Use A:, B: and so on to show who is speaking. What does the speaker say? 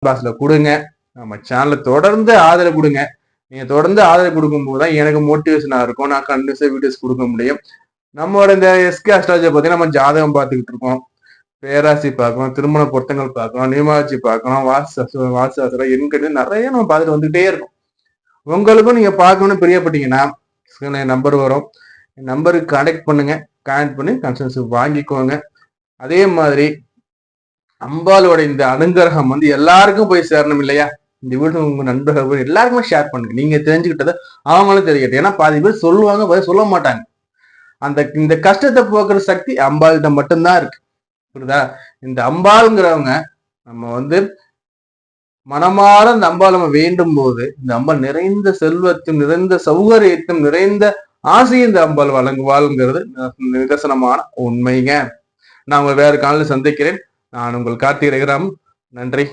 A: பாக்ஸ்ல கொடுங்க. நம்ம சேனலை தொடர்ந்து ஆதரவு கொடுங்க. நீங்க தொடர்ந்து ஆதரவு கொடுக்கும் போதுதான் எனக்கு மோட்டிவேஷனா இருக்கும். நான் கண்டிப்பா வீடியோஸ் கொடுக்க முடியும். நம்மளோட இந்த எஸ்கே அஸ்ட்ராலஜி பார்த்தீங்கன்னா நம்ம ஜாதகம் பார்த்துக்கிட்டு இருக்கோம், பேராசி பார்க்கணும், திருமண பொருத்தங்கள் பார்க்கணும், நியமாட்சி பார்க்கணும், வாஸ்து எண்கட்டு நிறைய நம்ம பார்த்துட்டு வந்துகிட்டே இருக்கோம். உங்களுக்கும் நீங்க பார்க்கணும்னு பிரியப்பட்டீங்கன்னா நம்பர் வரும், நம்பருக்கு கான்டாக்ட் பண்ணுங்க. கான்டாக்ட் பண்ணி கன்சல்டன்சி வாங்கிக்கோங்க. அதே மாதிரி அம்பாலோட இந்த அனுகிரகம் எல்லாருக்கும் போய் சேரணும் இல்லையா? இந்த வீடு உங்க நண்பர்கள் எல்லாருக்குமே ஷேர் பண்ணுங்க. நீங்க தெரிஞ்சுக்கிட்டத அவங்களும் தெரிஞ்சுக்கிட்டு. ஏன்னா பாதி பேர் சொல்லுவாங்க, சொல்ல மாட்டாங்க. இந்த கஷ்டத்தை போக்குற சக்தி அம்பாள்கிட்ட மட்டும்தான் இருக்கு. புரியுதா? இந்த அம்பாளுங்கிறவங்க நம்ம மனமாற இந்த அம்பாள் நம்ம வேண்டும் போது இந்த அம்பாள் நிறைந்த செல்வத்தும் நிறைந்த சௌகரியத்தும் நிறைந்த ஆசையும் இந்த அம்பாள் வழங்குவாள்ங்கிறது நிதர்சனமான உண்மைங்க. நான் உங்களை வேற காலையில் சந்திக்கிறேன். நான் உங்கள் கார்த்திகை ரகுராம். நன்றி.